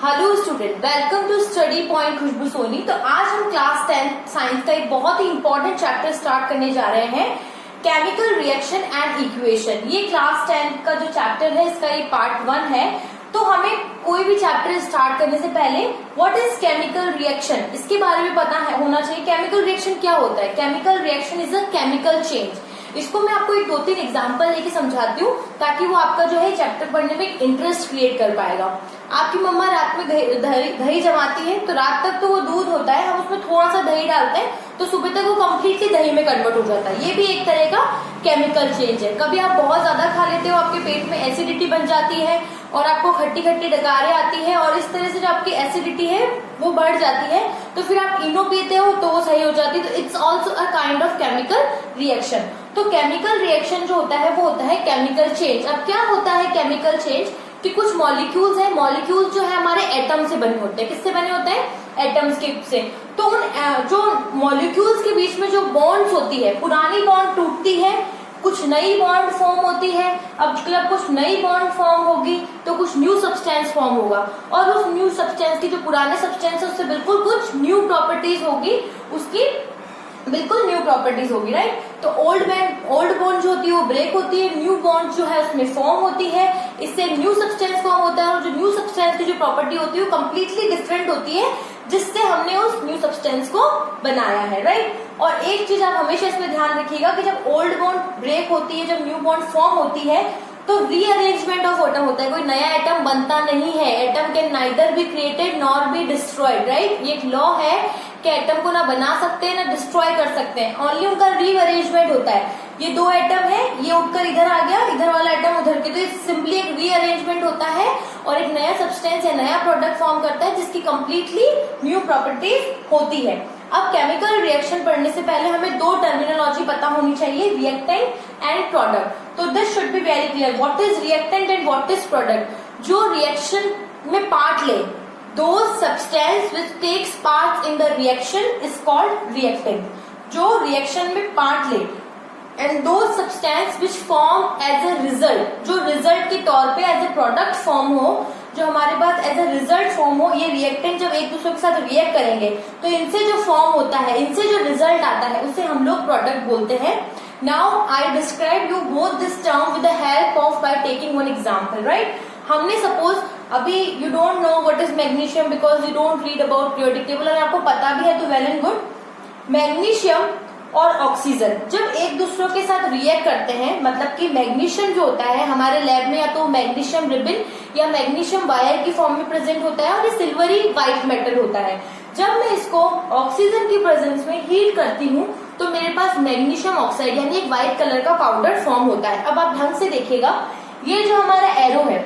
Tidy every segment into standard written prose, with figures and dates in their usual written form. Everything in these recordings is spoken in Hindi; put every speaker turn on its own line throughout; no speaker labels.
Hello student, welcome to study point Khushbu Soni. तो आज हम क्लास 10 साइंस का एक बहुत ही इंपॉर्टेंट चैप्टर स्टार्ट करने जा रहे हैं, केमिकल रिएक्शन एंड इक्वेशन। ये क्लास 10 का जो चैप्टर है इसका ये पार्ट 1 है। तो हमें कोई भी चैप्टर स्टार्ट करने से पहले व्हाट इज केमिकल रिएक्शन इसके बारे में पता है होना चाहिए। केमिकल रिएक्शन क्या होता है? Chemical reaction is a chemical change. इसको मैं आपको एक 2-3 एग्जांपल लेके समझाती हूँ ताकि वो आपका जो है चैप्टर पढ़ने में इंटरेस्ट क्रिएट कर पाएगा। आपकी मम्मा रात में दही जमाती है तो रात तक तो वो दूध होता है, हम उसमें थोड़ा सा दही डालते हैं तो सुबह तक वो कम्प्लीटली दही में कन्वर्ट हो जाता है। ये भी एक तरह का केमिकल चेंज है। कभी आप बहुत ज्यादा खा लेते हो, आपके पेट में एसिडिटी बन जाती है और आपको खट्टी खट्टी डकारें आती है और इस तरह से जो आपकी एसिडिटी है वो बढ़ जाती है, तो फिर आप इनो पीते हो तो वो सही हो जाती है। तो it's also a kind of chemical reaction. तो केमिकल रिएक्शन जो होता है वो होता है केमिकल चेंज। अब क्या होता है केमिकल चेंज कि कुछ मॉलिक्यूल्स है, मॉलिक्यूल्स जो है हमारे एटम से बने होते हैं। किससे बने होते हैं? एटम्स के से। तो उन जो मॉलिक्यूल्स के बीच में जो बॉन्ड्स होती है, पुरानी बॉन्ड टूटती है, कुछ नई बॉन्ड फॉर्म होती है। अब जब कुछ नई बॉन्ड फॉर्म होगी तो कुछ न्यू सब्सटेंस फॉर्म होगा और उस न्यू सब्सटेंस की जो पुराने सब्सटेंस है उससे बिल्कुल कुछ न्यू प्रॉपर्टीज होगी, उसकी बिल्कुल न्यू प्रॉपर्टीज होगी, राइट। तो ओल्ड बॉन्ड जो होती है वो ब्रेक होती है, न्यू बॉन्ड जो है उसमें फॉर्म होती है, इससे न्यू सब्सटेंस फॉर्म होता है और जो न्यू सब्सटेंस की जो प्रॉपर्टी होती है वो कम्प्लीटली डिफरेंट होती है जिससे हमने उस न्यू सब्सटेंस को बनाया है, राइट। और एक चीज आप हमेशा इसमें ध्यान रखिएगा कि जब ओल्ड बॉन्ड ब्रेक होती है, जब न्यू बॉन्ड फॉर्म होती है तो रीअरेंजमेंट ऑफ एटम होता है। कोई नया एटम बनता नहीं है। Atom can neither be created nor be destroyed, right. ये एक लॉ है कि एटम को ना बना सकते हैं ना डिस्ट्रॉय कर सकते हैं, ओनली उनका रीअरेंजमेंट होता है। ये दो एटम है, ये उठकर इधर आ गया, इधर वाला एटम उधर के, तो सिंपली एक रीअरेंजमेंट होता है और एक नया सब्सटेंस या नया प्रोडक्ट फॉर्म करता है जिसकी कंप्लीटली न्यू प्रॉपर्टीज होती है। अब केमिकल रिएक्शन पढ़ने से पहले हमें दो टर्मिनोलॉजी पता होनी चाहिए, रिएक्टेंट एंड प्रोडक्ट। तो this should be very clear, what is reactant and what is product. जो रिएक्शन में पार्ट ले, those substance which takes part in the reaction is called reactant। जो रिएक्शन में पार्ट ले and those substance which form as a result, जो रिजल्ट के तौर पे एज ए प्रोडक्ट फॉर्म हो, जो हमारे पास एज ए रिजल्ट फॉर्म हो। ये रिएक्टेंट जब एक दूसरे के साथ रिएक्ट करेंगे तो इनसे जो फॉर्म होता है, इनसे जो रिजल्ट आता है उसे हम लोग प्रोडक्ट बोलते हैं। Now I describe you both this term with the help of by taking one example, right. हमने सपोज अभी you don't know what is magnesium because you don't read about periodic table, और आपको पता भी है तो वेल एंड गुड। मैग्नीशियम और ऑक्सीजन जब एक दूसरे के साथ रिएक्ट करते हैं, मतलब कि मैग्नीशियम जो होता है हमारे लैब में या तो मैग्नीशियम रिबन या मैग्नीशियम वायर की फॉर्म में प्रेजेंट होता है और ये सिल्वरी व्हाइट मेटल होता है। जब मैं इसको ऑक्सीजन की प्रेजेंस में हीट करती हूँ तो मेरे पास मैग्नीशियम ऑक्साइड यानी एक व्हाइट कलर का पाउडर फॉर्म होता है। अब आप ढंग से देखिएगा, ये जो हमारा एरो है,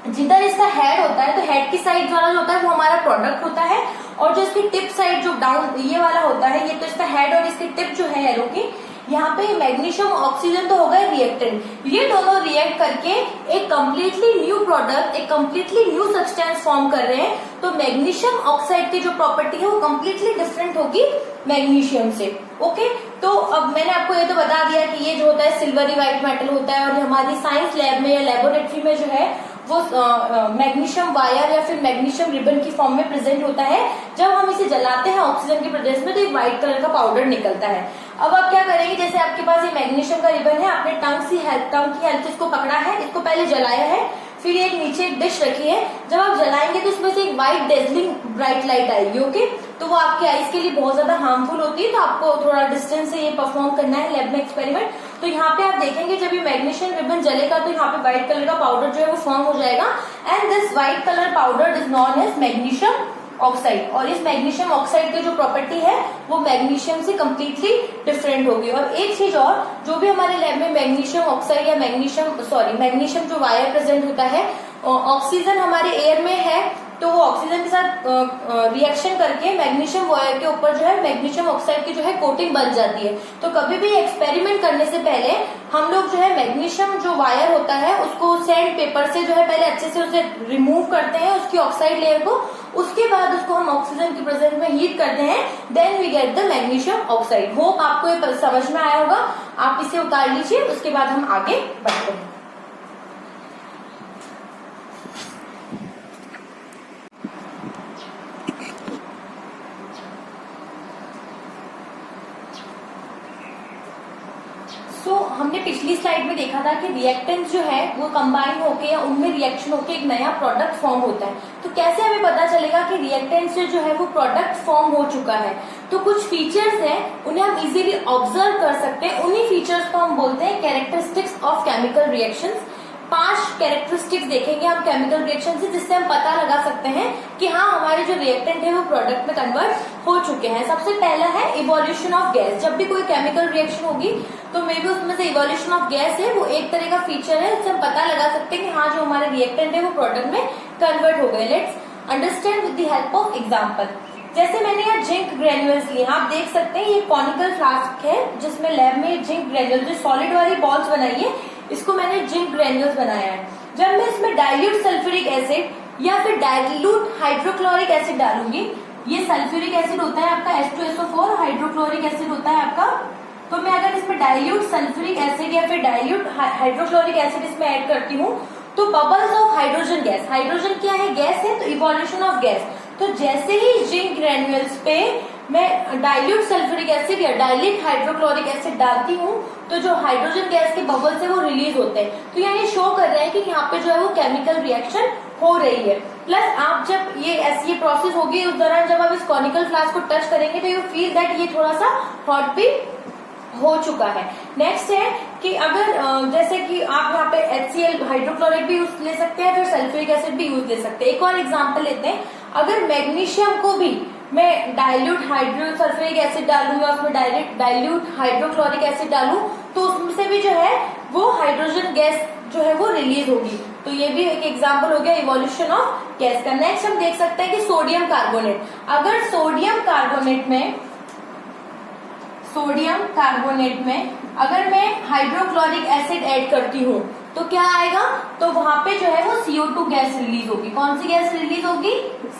जिधर इसका हेड होता है तो हेड की साइड वाला जो होता है वो हमारा प्रोडक्ट होता है और जो इसकी टिप साइड जो डाउन ये वाला होता है, ये तो इसका हेड और इसकी टिप जो है एरो की, यहाँ पे मैग्नीशियम ऑक्सीजन तो हो गए रिएक्टेंट। ये दोनों रिएक्ट करके एक कम्प्लीटली न्यू प्रोडक्ट, एक कम्प्लीटली न्यू सब्सटेंस फॉर्म कर रहे हैं। तो मैग्नीशियम ऑक्साइड की जो प्रॉपर्टी है वो कम्प्लीटली डिफरेंट होगी मैग्नीशियम से। ओके, तो अब मैंने आपको ये तो बता दिया कि ये जो होता है सिल्वरी व्हाइट मेटल होता है और हमारी साइंस लैब में या लेबोरेटरी में जो है वो मैग्नीशियम वायर या फिर मैग्नीशियम रिबन की फॉर्म में प्रेजेंट होता है। जब हम इसे जलाते हैं ऑक्सीजन की प्रेजेंस में तो एक व्हाइट कलर का पाउडर निकलता है। अब आप क्या करेंगे, जैसे आपके पास ये मैग्नीशियम का रिबन है, आपने टंग की हेल्प से इसको पकड़ा है, इसको पहले जलाया है, फिर एक नीचे एक डिश रखी है। जब आप जलाएंगे तो उसमें से एक व्हाइट डेजलिंग ब्राइट लाइट आएगी, ओके। तो वो आपके आईज के लिए बहुत ज्यादा हार्मफुल होती है, तो आपको थोड़ा डिस्टेंस से ये परफॉर्म करना है लैब में एक्सपेरिमेंट। तो यहाँ पे आप देखेंगे जब ये मैग्नीशियम रिबन जलेगा तो यहाँ पे व्हाइट कलर का पाउडर जो है वो फॉर्म हो जाएगा and this white colour powder is known as magnesium oxide. और इस मैग्नीशियम ऑक्साइड की जो प्रॉपर्टी है वो मैग्नीशियम से कम्प्लीटली डिफरेंट होगी। और एक चीज और, जो भी हमारे लैब में मैग्नीशियम ऑक्साइड या मैग्नीशियम जो वायर प्रेजेंट होता है, ऑक्सीजन हमारे एयर में है तो वो ऑक्सीजन के साथ रिएक्शन करके मैग्नीशियम वायर के ऊपर जो है मैग्नीशियम ऑक्साइड की जो है कोटिंग बन जाती है। तो कभी भी एक्सपेरिमेंट करने से पहले हम लोग जो है मैग्नीशियम जो वायर होता है उसको सैंड पेपर से जो है पहले अच्छे से उसे रिमूव करते हैं उसकी ऑक्साइड लेयर को, उसके बाद उसको हम ऑक्सीजन की प्रेजेंस में हीट करते हैं, then we get the magnesium oxide. Hope आपको ये समझ में आया होगा। आप इसे उतार लीजिए, उसके बाद हम आगे बढ़ते हैं। हमने पिछली स्लाइड में देखा था कि रिएक्टेंट्स जो है वो कंबाइन होके या उनमें रिएक्शन होके एक नया प्रोडक्ट फॉर्म होता है। तो कैसे हमें पता चलेगा कि रिएक्टेंट्स से जो है वो प्रोडक्ट फॉर्म हो चुका है? तो कुछ फीचर्स हैं, उन्हें हम इजीली ऑब्जर्व कर सकते हैं। उन्हीं फीचर्स को हम बोलते हैं characteristics of chemical reactions. 5 characteristics देखेंगे हम केमिकल रिएक्शन से, जिससे हम पता लगा सकते हैं कि हाँ हमारे जो रिएक्टेंट है वो प्रोडक्ट में कन्वर्ट हो चुके हैं। सबसे पहला है इवोल्यूशन ऑफ गैस। जब भी कोई केमिकल रिएक्शन होगी तो मे बी उसमें से इवोल्यूशन ऑफ गैस है वो एक तरह का फीचर है जिससे हम पता लगा सकते हैं कि हाँ जो हमारे रिएक्टेंट है वो प्रोडक्ट में कन्वर्ट हो गए। Let's understand with the help of example. जैसे मैंने यहाँ जिंक ग्रेन्यूल्स लिए, आप देख सकते हैं ये कॉनिकल फ्लास्क है जिसमें लैब में जिंक ग्रेन्यूल जो सॉलिड वाली बॉल्स बनाई है इसको मैंने जिंक ग्रेन्यूल्स बनाया है। जब मैं इसमें डाइल्यूट सल्फ्यूरिक एसिड या फिर डाइल्यूट हाइड्रोक्लोरिक एसिड डालूंगी, ये सल्फ्यूरिक एसिड होता है आपका H2SO4, हाइड्रोक्लोरिक एसिड होता है आपका, तो मैं अगर इसमें डाइल्यूट सल्फ्यूरिक एसिड या फिर डाइल्यूट हाइड्रोक्लोरिक एसिड इसमें ऐड करती हूँ तो bubbles of hydrogen gas, hydrogen क्या है? गैस है, तो इवोल्यूशन ऑफ गैस। तो जैसे ही जिंक ग्रेन्यूल्स पे मैं डाइल्यूट सल्फ्यूरिक एसिड या डाइल्यूट हाइड्रोक्लोरिक एसिड डालती हूँ तो जो हाइड्रोजन गैस के बबल्स है वो रिलीज होते हैं। तो ये शो कर रहे हैं कि यहाँ पे जो है वो केमिकल रिएक्शन हो रही है। प्लस आप जब ये प्रोसेस होगी उस दौरान जब आप इस कॉनिकल फ्लास्क को टच करेंगे तो यू फील दैट ये थोड़ा सा हॉट भी हो चुका है। नेक्स्ट है कि अगर जैसे कि आप यहाँ पे HCl हाइड्रोक्लोराइड भी यूज ले सकते हैं, फिर सल्फ्यूरिक एसिड भी यूज ले सकते हैं। एक और एग्जांपल लेते हैं, अगर मैग्नीशियम को भी मैं डाइल्यूट हाइड्रोसल्फ्यूरिक एसिड डालूं या उसमें डाइल्यूट हाइड्रोक्लोरिक एसिड डालूं तो उसमें से भी जो है वो हाइड्रोजन गैस जो है वो रिलीज होगी। तो ये भी एक एग्जांपल हो गया इवोल्यूशन ऑफ गैस का। नेक्स्ट हम देख सकते हैं कि सोडियम कार्बोनेट, अगर सोडियम कार्बोनेट में अगर मैं हाइड्रोक्लोरिक एसिड ऐड करती हूँ तो क्या आएगा? तो वहां पे जो है वो CO2 गैस रिलीज होगी। कौन सी गैस रिलीज होगी?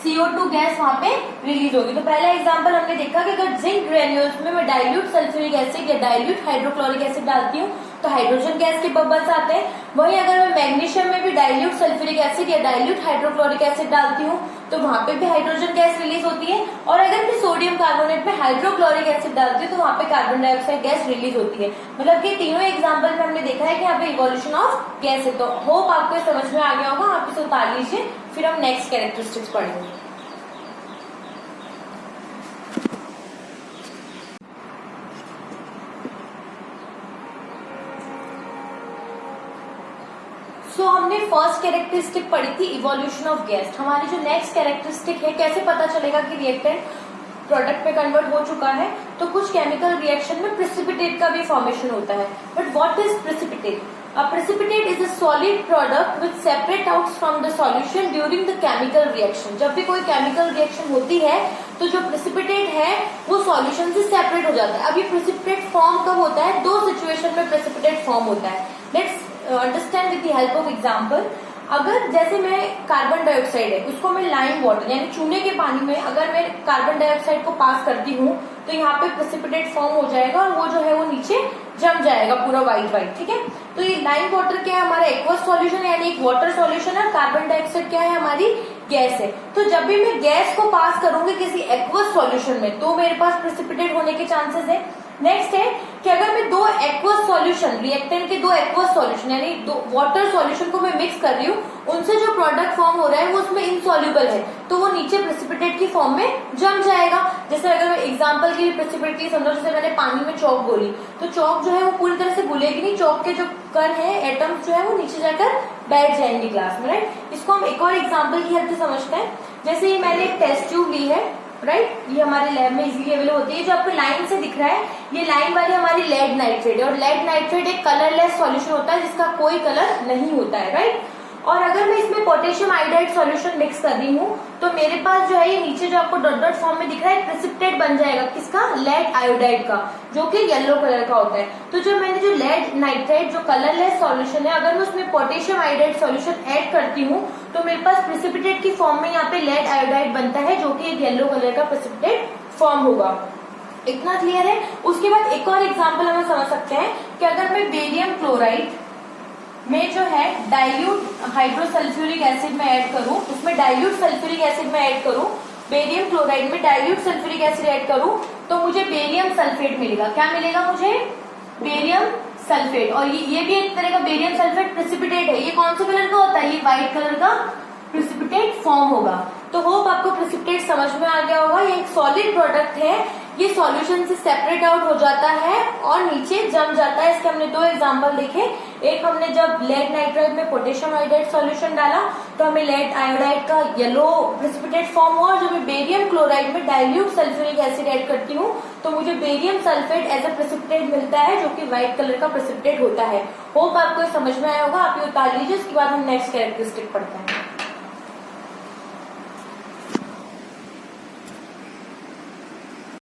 CO2 गैस वहां पे रिलीज होगी। तो पहला एग्जांपल हमने देखा कि अगर जिंक ग्रेन्यूल्स में मैं डाइल्यूट सल्फ्यूरिक एसिड या डाइल्यूट हाइड्रोक्लोरिक एसिड डालती हूँ तो हाइड्रोजन गैस के बबल्स आते हैं। वहीं अगर मैं मैग्नीशियम में भी डाइल्यूट सल्फ्यूरिक एसिड या डाइल्यूट हाइड्रोक्लोरिक एसिड डालती हूँ तो वहां पे भी हाइड्रोजन गैस रिलीज होती है। और अगर मैं सोडियम कार्बोनेट में हाइड्रोक्लोरिक एसिड डालती हूँ तो वहां पे कार्बन डाइऑक्साइड गैस रिलीज होती है। मतलब कि तीनों एग्जाम्पल में हमने देखा है कि यहाँ पे इवोल्यूशन ऑफ गैस है। तो होप आपको समझ में आ गया होगा। आप इसे उतार लीजिए, फिर हम नेक्स्ट कैरेक्टरिस्टिक्स पढ़ेंगे। हमने फर्स्ट कैरेक्टरिस्टिक पढ़ी थी इवोल्यूशन ऑफ गैस। हमारी जो नेक्स्ट कैरेक्टरिस्टिक है, कैसे पता चलेगा कि रिएक्टेंट प्रोडक्ट में कन्वर्ट हो चुका है? तो कुछ केमिकल रिएक्शन में प्रेसिपिटेट का भी फॉर्मेशन होता है। But what is precipitate? A precipitate is a solid product which separates out from the solution during the chemical reaction. जब भी कोई केमिकल रिएक्शन होती है तो जो प्रेसिपिटेट है वो सॉल्यूशन से सेपरेट हो जाता है। अब ये प्रेसिपिटेट फॉर्म कब होता है? 2 सिचुएशन में प्रेसिपिटेट फॉर्म होता है। Let's understand with the help of example. अगर जैसे मैं कार्बन डाइऑक्साइड है उसको मैं लाइम वाटर यानी चूने के पानी में अगर मैं कार्बन डाइऑक्साइड को पास करती हूँ तो यहाँ पे प्रेसिपिटेट फॉर्म हो जाएगा और वो जो है वो नीचे जम जाएगा पूरा व्हाइट। ठीक है, तो ये लाइम वाटर क्या है? हमारा एक्वस सॉल्यूशन है यानी एक वाटर सॉल्यूशन है। कार्बन डाइऑक्साइड क्या है? हमारी गैस है। तो जब भी मैं गैस को पास करूंगी किसी एक्वस सॉल्यूशन में तो मेरे पास प्रेसिपिटेट होने के चांसेस है। नेक्स्ट है कि अगर मैं 2 एक्वस सॉल्यूशन रिएक्टेंट के 2 एक्वस सॉल्यूशन यानी 2 वाटर सॉल्यूशन को मैं मिक्स कर रही हूँ, उनसे जो प्रोडक्ट फॉर्म हो रहा है वो उसमें इनसॉल्युबल है तो वो नीचे प्रेसिपिटेट की फॉर्म में जम जाएगा। जैसे अगर मैं एग्जांपल के लिए प्रेसिपिटेट की समझो, जैसे मैंने पानी में चौक घोली तो चौक जो है वो पूरी तरह से घुलेगी नहीं, चौक के जो कण है एटम्स जो है वो नीचे जाकर बैठ जाएंगे ग्लास में। राइट, इसको हम एक और एग्जाम्पल की हेल्प से समझते हैं। जैसे ये मैंने एक टेस्ट ट्यूब ली है, राइट, ये हमारे लैब में इजीली अवेलेबल होती है। जो आपको लाइन से दिख रहा है ये लाइन वाली हमारी लेड नाइट्रेट है और लेड नाइट्रेट एक कलरलेस सॉल्यूशन होता है जिसका कोई कलर नहीं होता है। राइट, और अगर मैं इसमें पोटेशियम आयोडाइड सॉल्यूशन मिक्स कर रही हूँ तो मेरे पास जो है ये नीचे जो आपको डॉट डॉट फॉर्म में दिख रहा है प्रेसिपिटेट बन जाएगा। किसका? लेड आयोडाइड का, जो कि येलो कलर का होता है। तो जो मैंने जो लेड नाइट्रेट जो कलरलेस सॉल्यूशन है अगर मैं उसमें पोटेशियम आयोडाइड सॉल्यूशन ऐड करती हूँ तो मेरे पास प्रेसिपिटेट की फॉर्म में यहाँ पे लेड आयोडाइड बनता है जो कि एक येलो कलर का प्रेसिपिटेट फॉर्म होगा। इतना क्लियर है? उसके बाद एक और एग्जाम्पल हम समझ सकते हैं कि अगर मैं बेरियम क्लोराइड में जो है डाइल्यूट हाइड्रोसल्फ्यूरिक एसिड में ऐड करूं, उसमें डाइल्यूट सल्फ्यूरिक एसिड में ऐड करूं, बेरियम क्लोराइड में डाइल्यूट सल्फ्यूरिक एसिड ऐड करूं तो मुझे बेरियम सल्फेट मिलेगा। क्या मिलेगा मुझे? Barium sulphate. और ये भी एक तरह का बेरियम सल्फेट प्रेसिपिटेट है। ये कौन से कलर का होता है? ये व्हाइट कलर का प्रेसिपिटेट फॉर्म होगा। तो होप आपको प्रेसिपिटेट समझ में आ गया होगा। ये एक सॉलिड प्रोडक्ट है, ये सॉल्यूशन से सेपरेट आउट हो जाता है और नीचे जम जाता है। इसके हमने दो एग्जांपल देखे। एक हमने जब लेड नाइट्राइड में पोटेशियम आयोडाइड सॉल्यूशन डाला तो हमें लेड आयोडाइड का येलो प्रेसिपिटेट फॉर्म हुआ, और जब मैं बेरियम क्लोराइड में डाइल्यूट सल्फ्यूरिक एसिड ऐड करती हूँ तो मुझे barium sulphate as a precipitate मिलता है, जो कि व्हाइट कलर का प्रेसिपिटेट होता है। होप आपको समझ में आया होगा। आप ये उतार लीजिए, उसके बाद हम नेक्स्ट कैरेक्टरिस्टिक पढ़ते हैं।